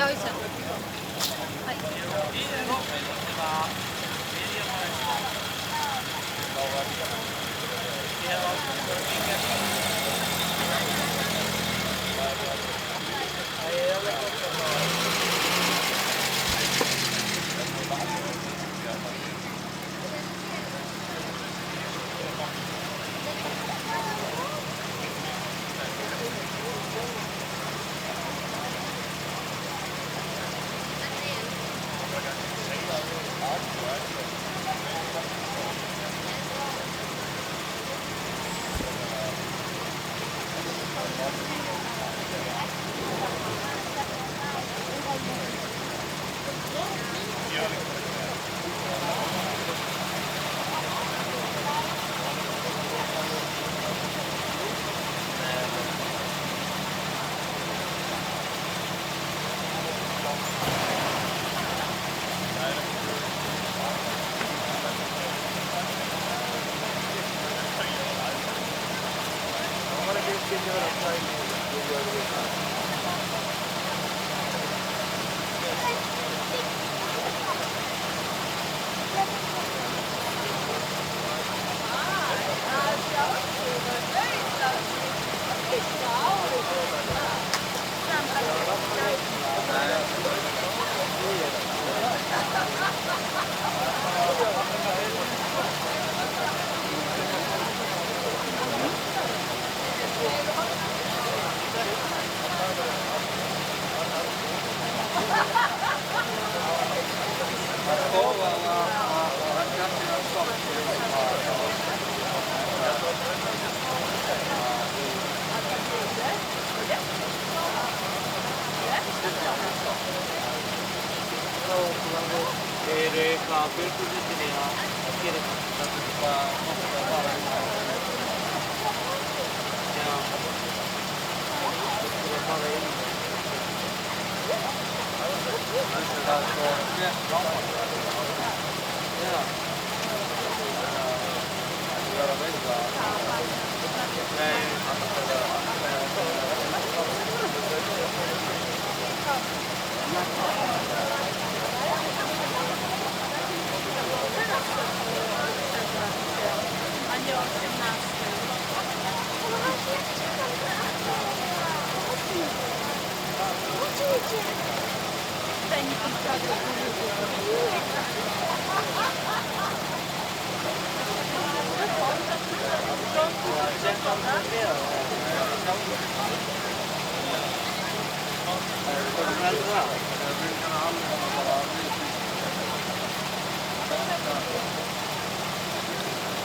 よいしょ。はい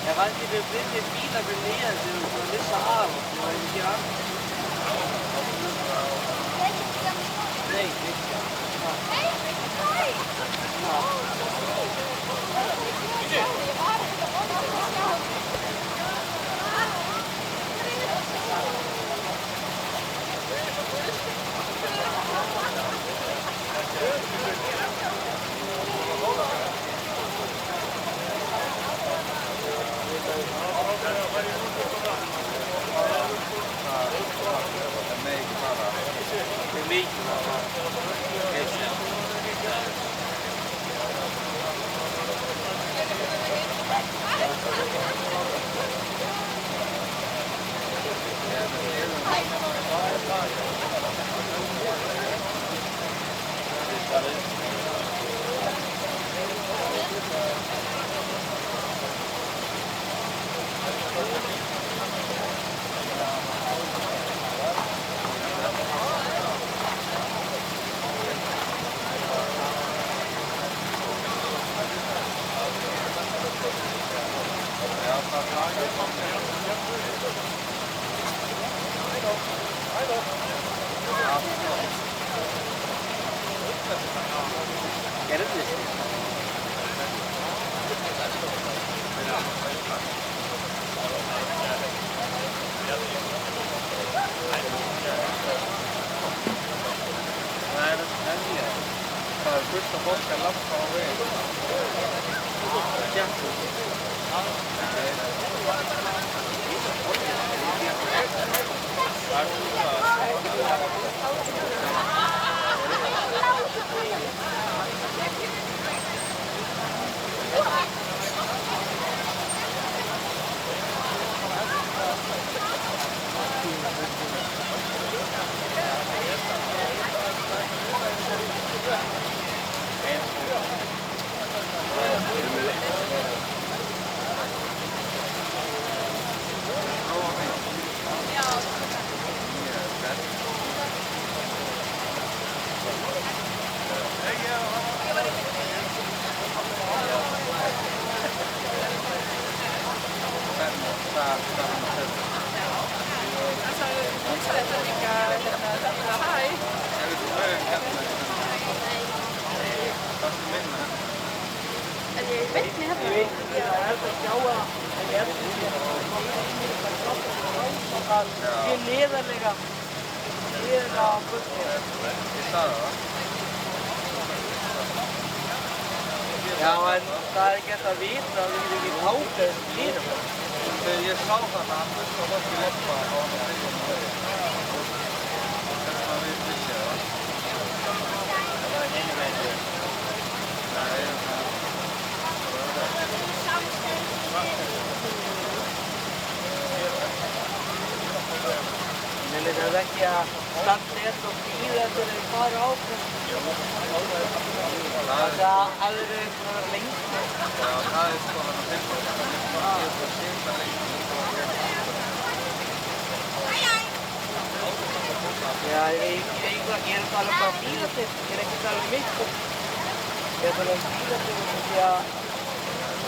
Jag var inte det fina bilder så det sa av det var inte jag. Nej, det Gerðist þið? Það er fullt af fólk að labba á veginn. Skemmtilegt. Já, en það er ekki hægt að vita að við getum ekki tákað fyrir það. Þegar ég sá þarna að fullt af fólki labba á hann að byrja um þau. Þess vegna við vissi það. Það var ekki einu veginn. Það er Mér finnst það ekki að standa hérna og bíða eftir að þau fara áfram. Það er alveg eitthvað að vera lengt. Já, það er sko hann að finna það. Það er bara að sýnda lengt. Já, ég er ekki alveg bara að bíða þér. Ég er ekki alveg mitt. Ég er bara að bíða þér því að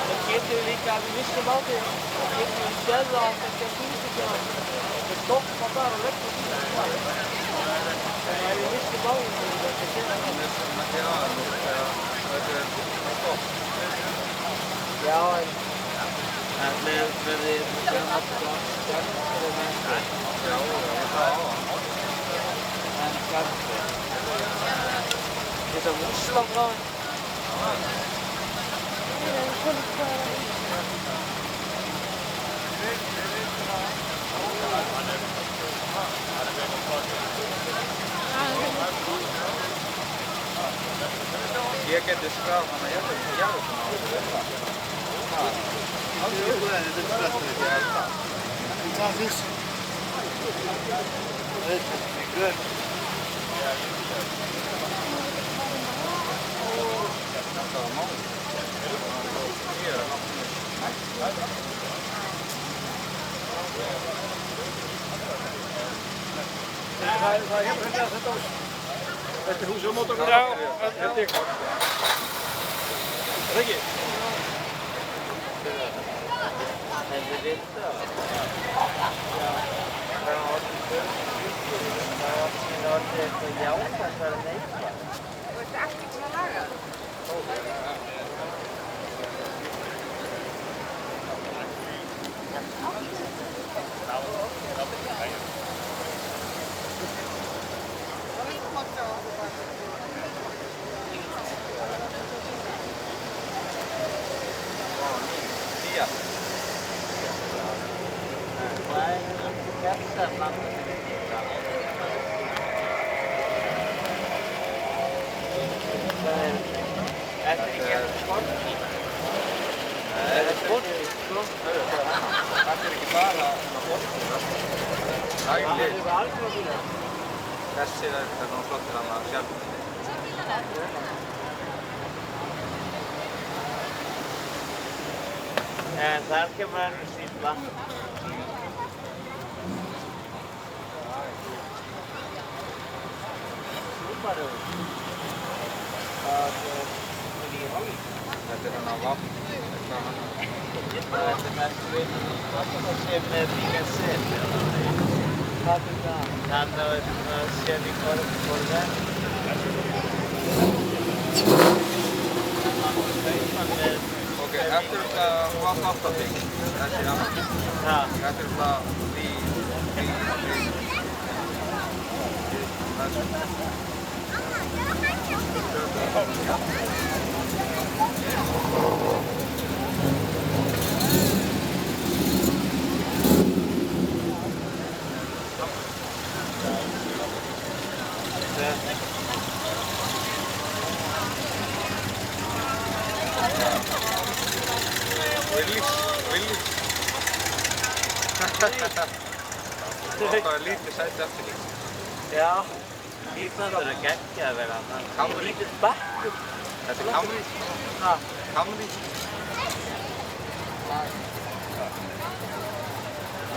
það getur við líka að við vissum á þér. Það getur við séð það að það er þýðsíkjað. Við stoppa þar og leggja þýðsíkjað. Þannig að við vissum á þér að það getur það. Já, en með því að við séum alltaf skemmtilega með það. Já, það á hann. En skemmtilega. Þetta Múslam frá hann. Ég geti skráð hann að jafnveg til Jarðsson á þessu. Aldrei ykkur en þetta er strestur ekki að það. Það er fyrst. Það er good. Það var máli. Það er hérna að þetta ás. Þetta er húsi á mót okkar. Já, þetta er ykkur. Er það ekki? En við veitum það. Það er orðið eitthvað jákvæmt að vera neikvæmt. Þú ert ekki búin að laga það? Þessi er þetta flottir hann að sjálf. En þar kemur önnur stífla. Subaru. Það er í Holly. Þetta er hann á vapp. Þetta er mest sem með líka sel. Hvað er það? Hann sér í korven. Okei, þetta er vapp aftabík. Þessi annan. Þetta er það því. Willis. Það er lítið sæti eftir líka. Já, Íslandur er geggja að vera hann. Camry. Lítið bekkur. Þetta er Camry. Camry.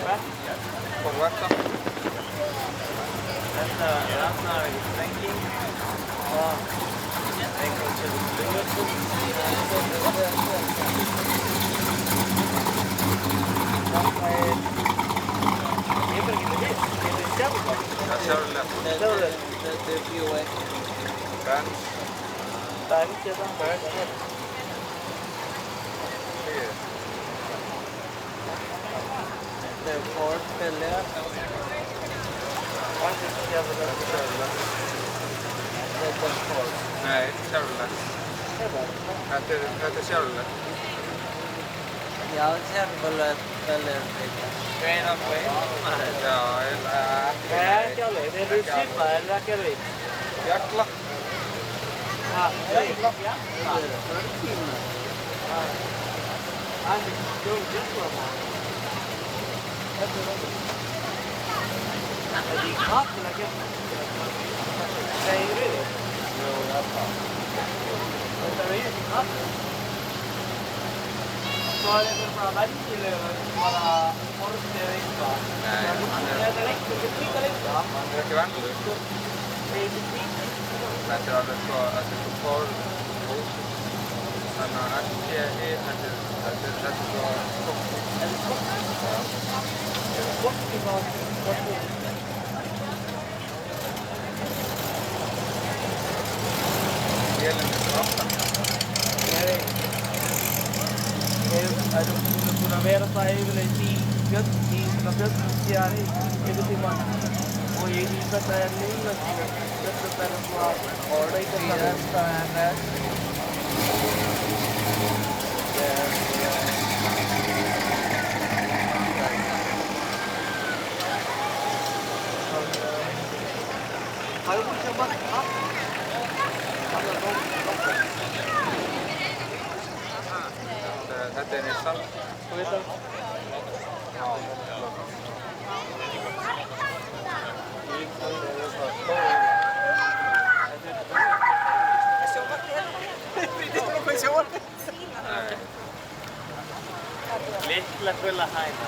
Bekkar. Corvetta. Þetta er annar í sprenging. Einhvern sem flugvöldum. Þetta er... Ég er bara ekki með hitt. Ég er sjálflega. Það er sjálflega. Þetta er Buick. Benz. Benz, þetta. Benz. Þetta er Ford Bel-Air. Hvað er sjálflega? Þetta er Ford. Nei, sjálflega. Þetta er sjálflega. Já, sjálflega Bel-Air líka. Grein of Wayne? Já, Nei, ekki alveg. Þeir eru svipaðir, en ekki alveg. Jagla. Jagla? Já. Það er stóð Jagla. Þetta er í kapilega Jagla. Segir við þig? Jú, það er það. Þetta er í kapilega. Svo er eitthvað venjulegur, bara Ford eða eitthvað. Nei, Þetta er eitthvað sem líka eitthvað. hann er ekki venjulegur. Þetta er alveg svo, þetta er svo Ford Focus. Þannig að STI, þetta er svo skokk. Er það skokk? Já. Er það skokk í það? Vélinn er svo aftan. Það er búin að vera það yfirleitt í fjöldum síðan yfir tíma og ég líka þetta er núna síðan þetta er svona orðleika þetta er Það er búin að marka Þetta er Nissan. Þú veit það? Já. Litla gulla hæna.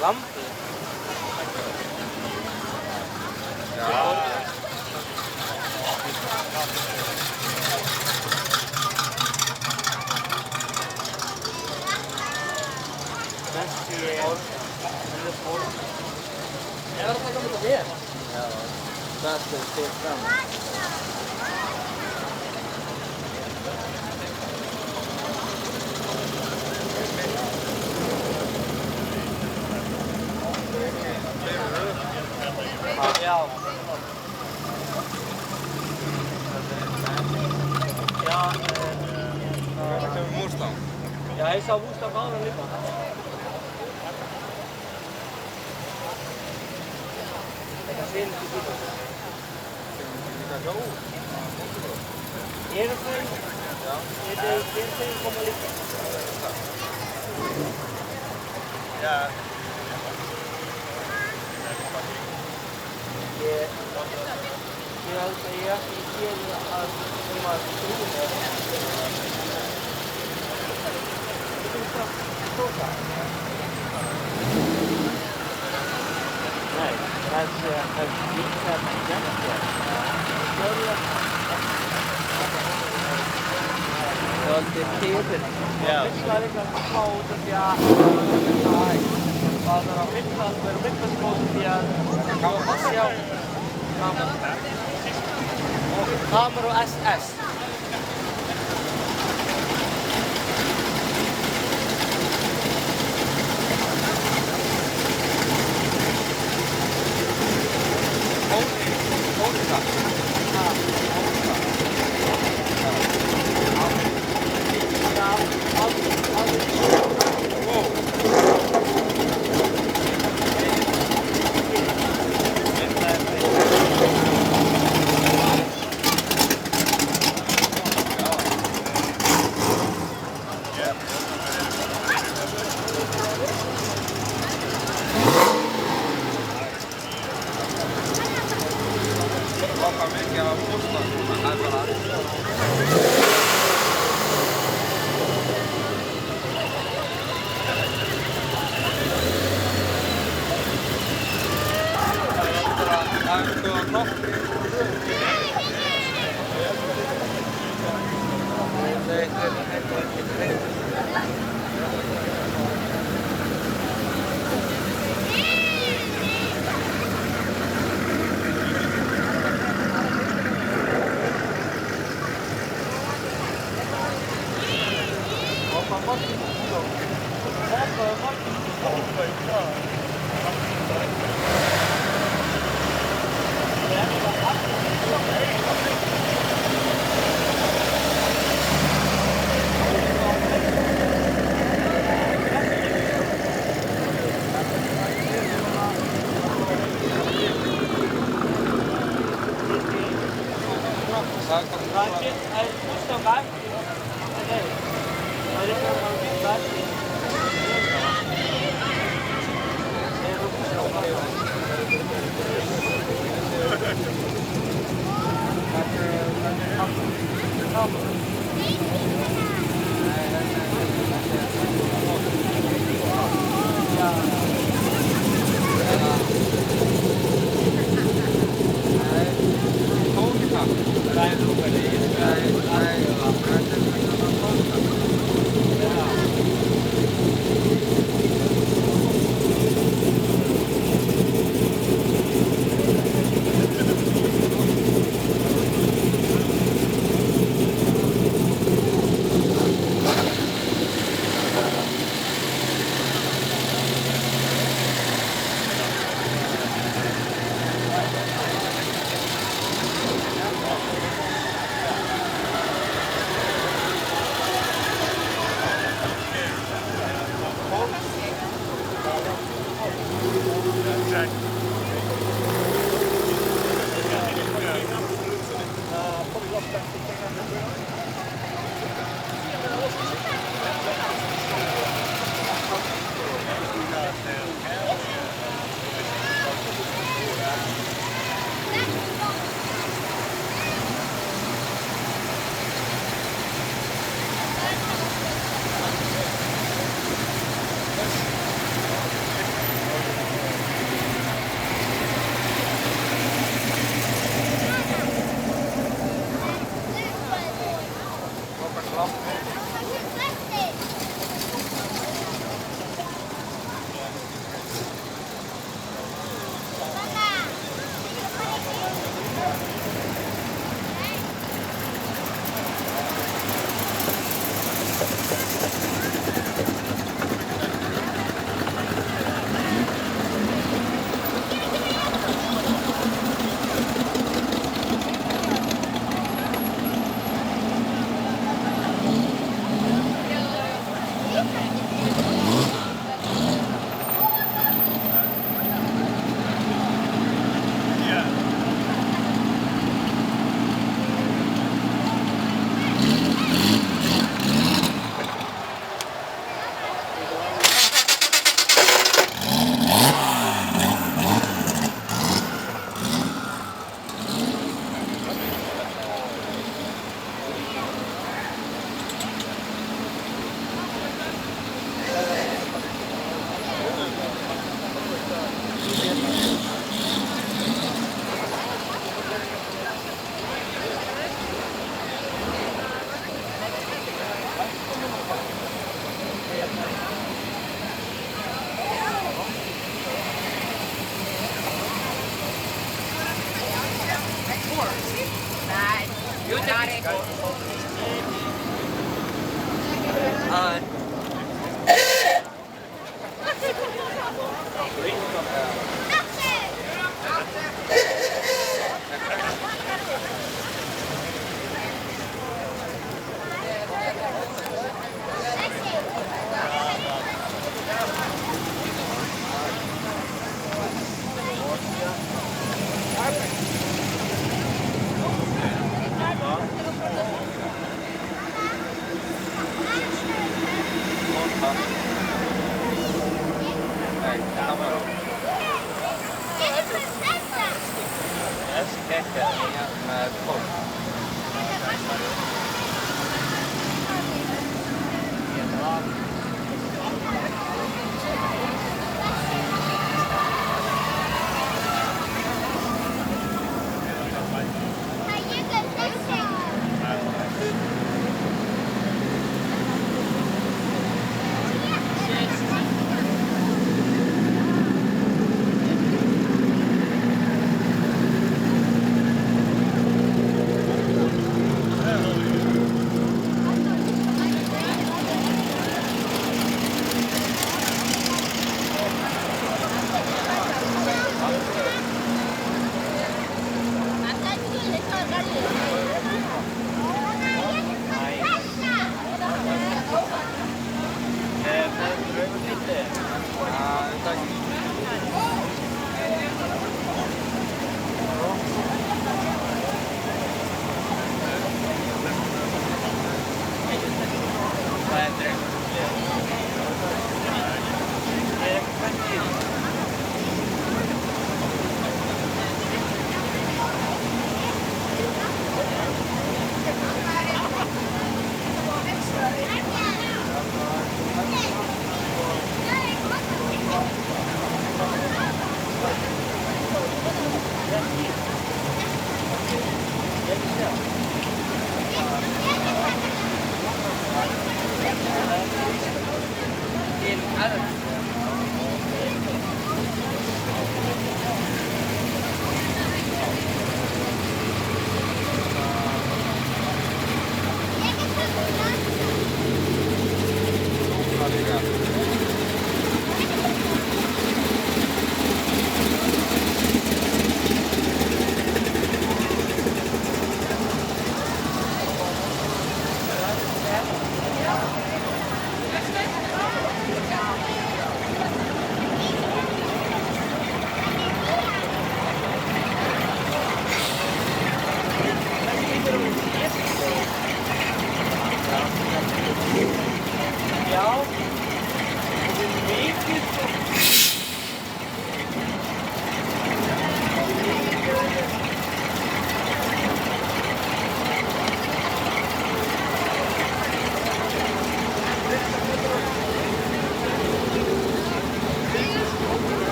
Lampi? Já. Þessi er Ford. Er það að taka með það þér? Já, það er til fram. Já. Já, Þetta er Mustang. já, ég sá Mustang áðan líka. Þetta sé ekki bíla. Eru þau? Já. Eru þau koma líka? Já. Ég held að ég ekki sé að koma að trúna. Þetta er það. Nej, has lika egentligen. Well, the table. Yeah. Which one is the cold of the eye? Father, which one was supposed to be a Camaro SS.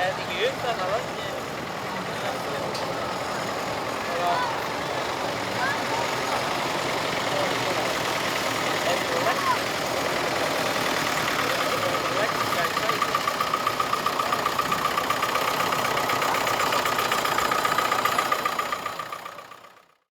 Er het niet gehuurd dan, alles?